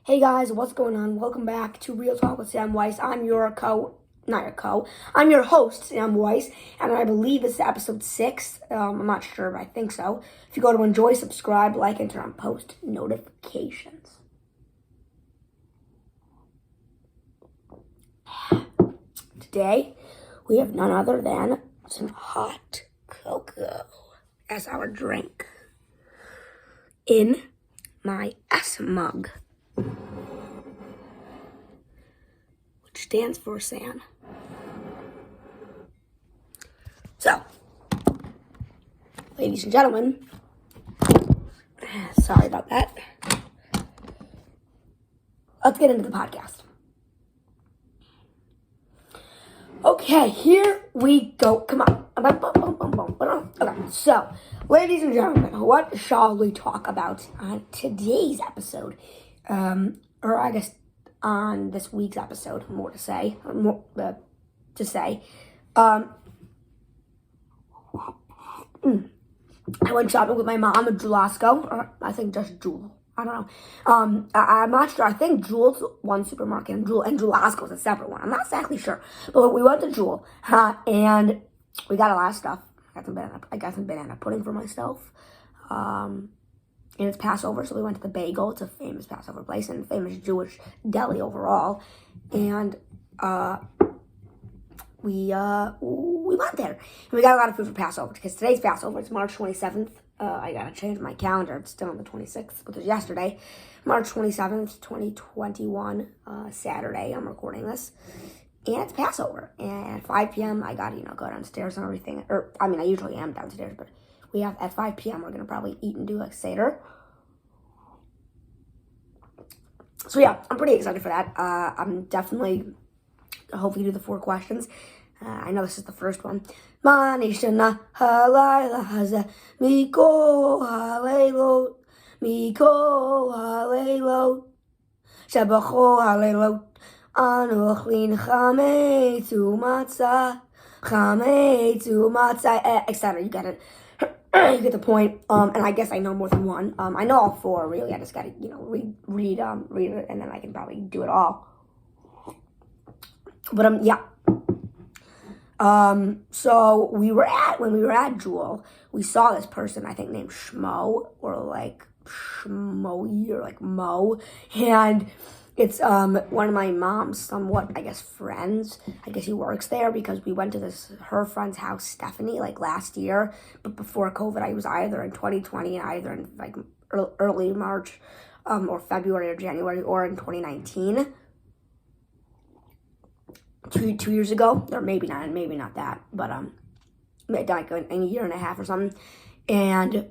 Hey guys, what's going on? Welcome back to Real Talk with Sam Weis. I'm your host, Sam Weis, and I believe this is episode 6. I'm not sure, but I think so. If you go to enjoy, subscribe, like, and turn on post notifications. Today, we have none other than some hot cocoa as our drink in my S mug, which stands for Sam. So, ladies and gentlemen, sorry about that. Let's get into the podcast. Okay, here we go. Come on. Okay, so, ladies and gentlemen, what shall we talk about on today's episode? Or I guess on this week's episode, more to say. I went shopping with my mom at Julasco, or I think just Jewel. I don't know. I'm not sure. I think Jewel's one supermarket and Julasco's a separate one. I'm not exactly sure. But we went to Jewel, and we got a lot of stuff. I got some banana pudding for myself. And it's Passover, so we went to the Bagel. It's a famous Passover place and famous Jewish deli overall. And we went there. And we got a lot of food for Passover because today's Passover. It's March 27th. I gotta change my calendar. It's still on the 26th, which is yesterday. March 27th, 2021, Saturday. I'm recording this. And it's Passover. And at 5 p.m., I gotta, go downstairs and everything. I usually am downstairs, but we have at 5 p.m., we're gonna probably eat and do a Seder. So yeah, I'm pretty excited for that. I'm definitely hopefully do the 4 questions. I know this is the first one. Manishana halayla haza miko halaylo shabacho halaylo anochlin chametzu matzah etc. You get it. You get the point. And I guess I know more than one. I know all 4 really. I just gotta read it, and then I can probably do it all. But yeah. So when we were at Jewel, we saw this person, I think named Schmo, or like Schmoey, or like Mo, and it's one of my mom's somewhat, I guess, friends. I guess he works there because we went to her friend's house, Stephanie, like last year, but before COVID. I was either in 2020, either in like early March, or February or January, or in 2019. 2 years ago, or maybe not that, but like a year and a half or something. And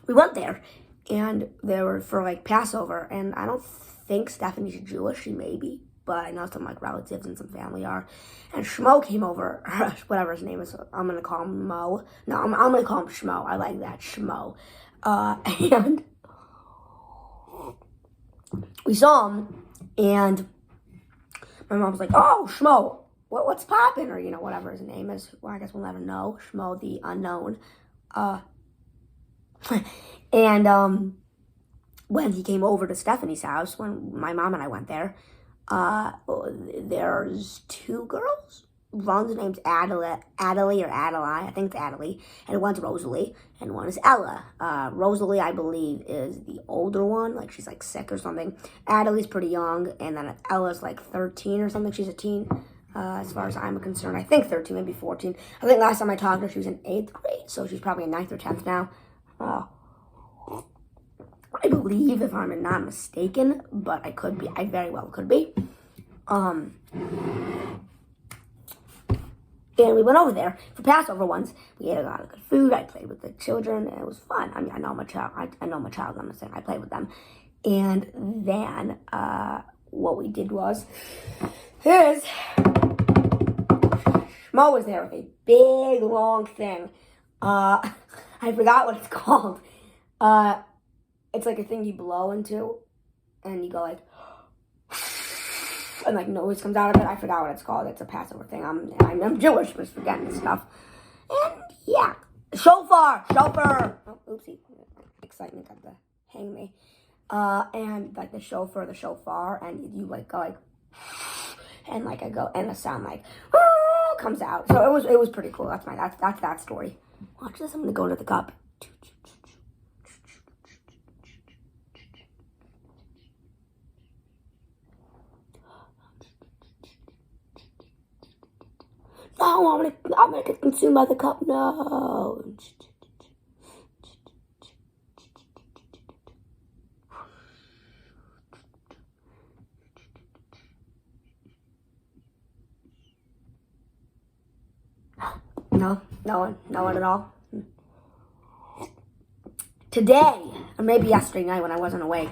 we went there, and they were for like Passover, and I don't think Stephanie's Jewish. She may be, but I know some like relatives and some family are. And Schmo came over, whatever his name is. I'm gonna call him Mo. No, I'm gonna call him Schmo. I like that, Schmo. And we saw him, and my mom was like, "Oh, Schmo, what's poppin'?" Or, whatever his name is. Well, I guess we'll never know. Schmo, the unknown. And when he came over to Stephanie's house, when my mom and I went there, there's 2 girls. One's name's Adelie or Adelie. I think it's Adelie. And one's Rosalie. And one is Ella. Rosalie, I believe, is the older one. Like, she's, like, sick or something. Adelie's pretty young. And then Ella's, like, 13 or something. She's a teen, as far as I'm concerned. I think 13, maybe 14. I think last time I talked to her, she was in 8th grade. So she's probably in 9th or 10th now. I believe, if I'm not mistaken. But I could be. I very well could be. And we went over there for Passover once. We ate a lot of good food. I played with the children. And it was fun. I know my child. I know my child. I'm not saying I played with them. And then what we did was, Mo was there with a big long thing. I forgot what it's called. It's like a thing you blow into, and you go like, and like noise comes out of it. I forgot what it's called. It's a Passover thing. I'm Jewish, just forgetting this stuff. And yeah, shofar. Oh, oopsie, excitement got to hang me. and like the shofar, and you like go like, and like I go, and the sound like comes out. So it was pretty cool. That's that story. Watch this. I'm gonna go into the cup. No, I'm gonna get consumed by the cup. No. No one at all. Today, or maybe yesterday night when I wasn't awake,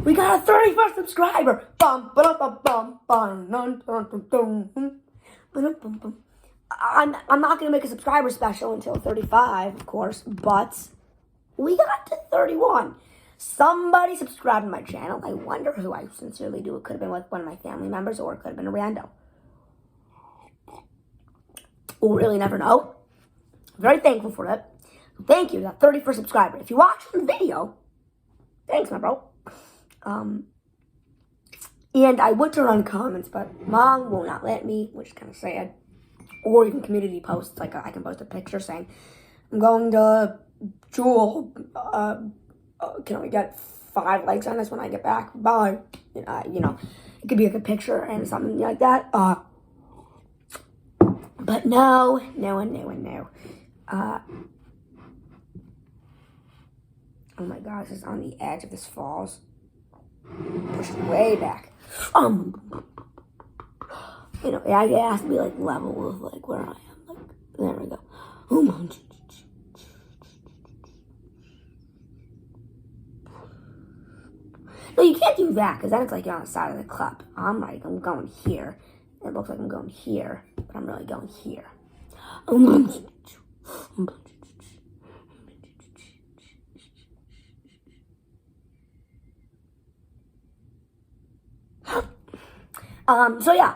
we got a 31st subscriber. Bum, ba, bum, bum, bum, dun, dun, dun, dun. I'm not gonna make a subscriber special until 35, of course, but we got to 31. Somebody subscribed to my channel. I wonder who. I sincerely do. It could have been with one of my family members, or it could have been a rando. We'll really never know. Very thankful for it. Thank you, that 31st subscriber. If you watch the video, thanks, my bro. And I would turn on comments, but Mom will not let me, which is kind of sad. Or even community posts, like I can post a picture saying, I'm going to Jewel. Can we get 5 likes on this when I get back? Bye. You know, it could be like a picture and something like that. But no. Oh my gosh, it's on the edge of this falls. Push it way back. You know, it has to be like level with like where I am. Like, there we go. Oh my. No, you can't do that because then it's like you're on the side of the cup. I'm going here. It looks like I'm going here, but I'm really going here. So yeah.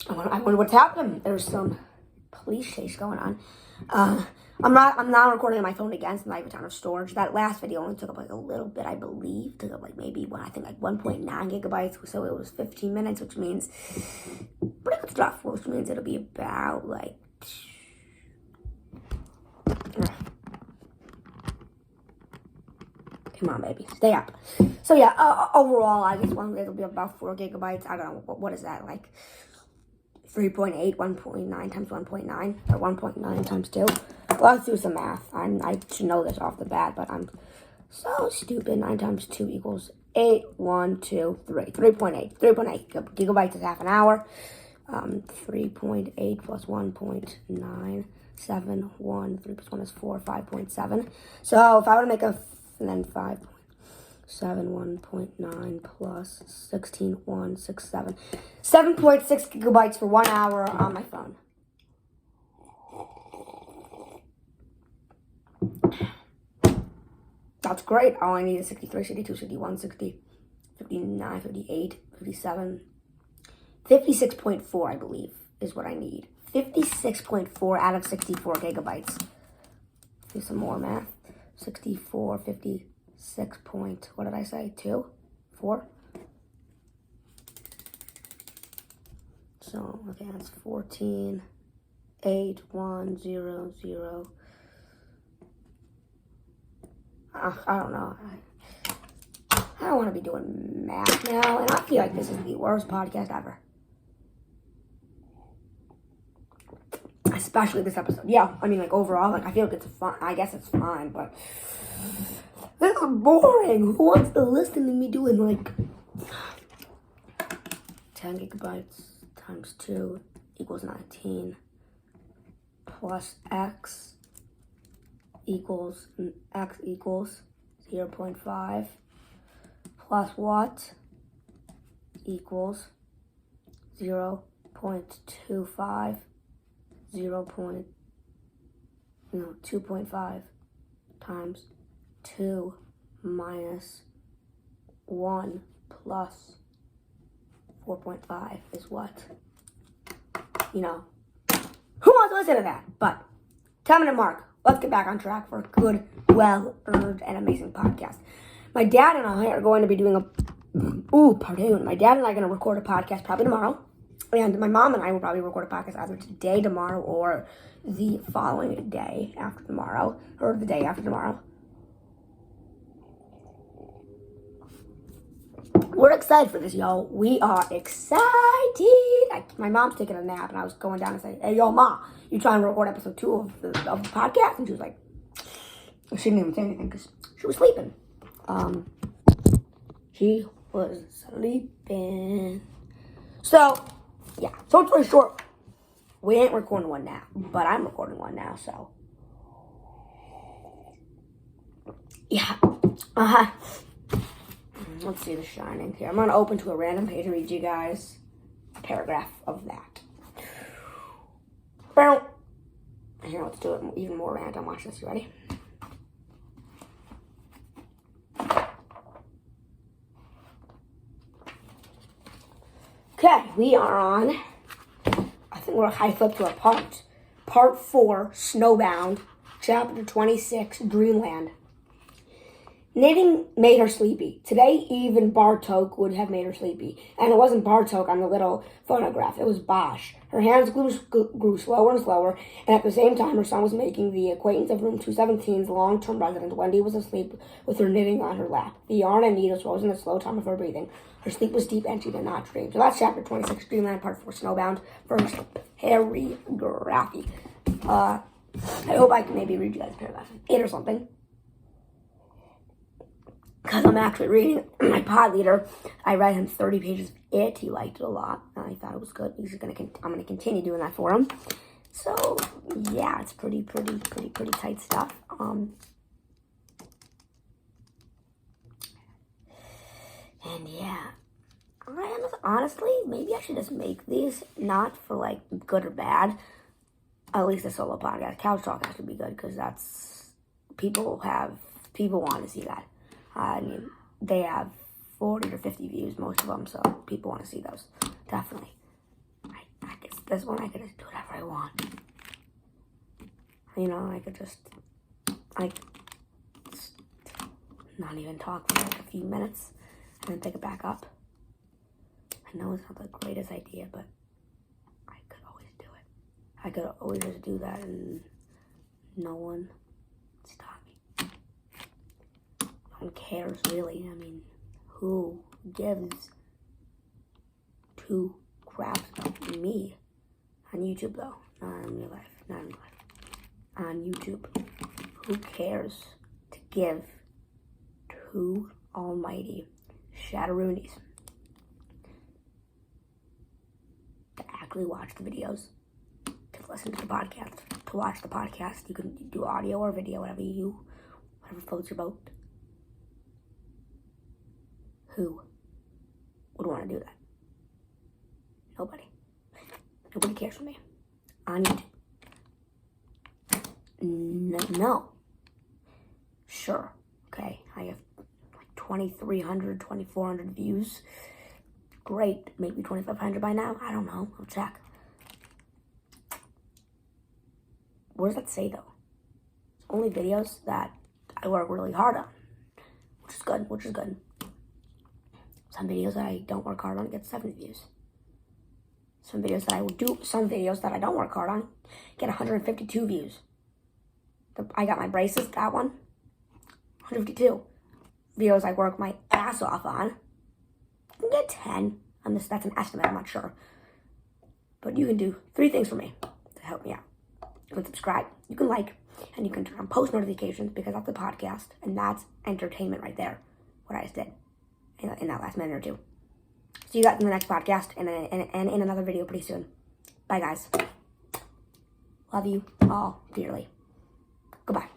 I wonder what's happening. There's some police chase going on. I'm now recording on my phone again since I have a ton of storage. That last video only took up like a little bit, I believe. Took up like maybe I think like 1.9 gigabytes. So it was 15 minutes, which means pretty good stuff. Which means it'll be about like. Come on, baby, stay up. So yeah, overall, I guess one it'll be about 4 gigabytes. I don't know what is that like. 3.8, 1.9 times 1.9, or 1.9 times 2. Let's do some math. I should know this off the bat, but I'm so stupid. 9 times 2 equals 8. 1, 2, 3. 3.8. 3.8 gigabytes is half an hour. 3.8 plus 1.9. 7, 1, 3 plus 1 is 4, 5.7. So if I were to make and then 5.7, 1.9 plus 16, 1, 6, 7. 7.6 gigabytes for 1 hour on my phone. That's great. All I need is 63, 62, 61, 60, 59, 58, 57. 56.4, I believe, is what I need. 56.4 out of 64 gigabytes. Do some more math. 64, 56 point, what did I say? 2? 4? So, okay, that's 14, 8, 1, 0, 0. I don't know. I don't want to be doing math now, and I feel like this is the worst podcast ever. Especially this episode. Yeah, I mean, like, overall, like, I feel like it's fun. I guess it's fine, but this is boring. Who wants to listen to me doing, like, 10 gigabytes times 2 equals 19 plus x equals 0.5 plus what equals 0.25 2.5 times 2 minus 1 plus 4.5 is what? You know, Who wants to listen to that? But, 10-minute mark. Let's get back on track for a good, well-earned, and amazing podcast. My dad and I are going to be doing my dad and I are going to record a podcast probably tomorrow. And my mom and I will probably record a podcast either today, tomorrow, or the following day after tomorrow. Or the day after tomorrow. We're excited for this, y'all. We are excited. My mom's taking a nap, and I was going down and saying, "Hey, yo, Ma, you trying to record episode 2 of the podcast?" And she was like, she didn't even say anything because she was sleeping. She was sleeping. So, yeah. So it's very short. We ain't recording one now, but I'm recording one now, so. Yeah. Let's see The Shining here. I'm going to open to a random page and read you guys a paragraph of that. Here, let's do it even more random. Watch this. You ready? Okay, we are on, I think we're high flip to a part 4, Snowbound, chapter 26, Dreamland. Knitting made her sleepy. Today, even Bartok would have made her sleepy. And it wasn't Bartok on the little phonograph. It was Bosch. Her hands grew slower and slower, and at the same time, her son was making the acquaintance of room 217's long-term resident. Wendy was asleep with her knitting on her lap. The yarn and needles rose in a slow time of her breathing. Her sleep was deep, and she did not dream. So that's chapter 26, Dreamland, part 4, Snowbound. First paragraph. I hope I can maybe read you guys a paragraph 8 or something. Because I'm actually reading my pod leader. I read him 30 pages of it. He liked it a lot. I thought it was good. I'm gonna continue doing that for him. So yeah, it's pretty tight stuff. And yeah, honestly, maybe I should just make these not for like good or bad. At least a solo podcast. Couch Talk has to be good because that's people want to see that. I mean, they have 40 or 50 views, most of them, so people want to see those. Definitely. I guess this one I could just do whatever I want. You know, I could just not even talk for like a few minutes and then pick it back up. I know it's not the greatest idea, but I could always do it. I could always just do that and no one stop me. Who cares, really? I mean, who gives 2 craps about me? On YouTube, though. Not in real life. Not in real life. On YouTube. Who cares to give 2 almighty shatteroonies to actually watch the videos, to listen to the podcast, to watch the podcast? You can do audio or video, whatever floats your boat. Who would want to do that? Nobody. Nobody cares for me. On YouTube. No. Sure. Okay. I have like 2,300, 2,400 views. Great. Maybe 2,500 by now. I don't know. I'll check. What does that say, though? It's only videos that I work really hard on. Which is good. Some videos that I don't work hard on get 7 views. Some videos that I don't work hard on get 152 views. I got my braces, that one, 152. Videos I work my ass off on, I can get 10. That's an estimate, I'm not sure. But you can do 3 things for me to help me out. You can subscribe, you can like, and you can turn on post notifications because that's the podcast, and that's entertainment right there, what I just did in that last minute or 2. See you guys in the next podcast and in another video pretty soon. Bye, guys. Love you all dearly. Goodbye.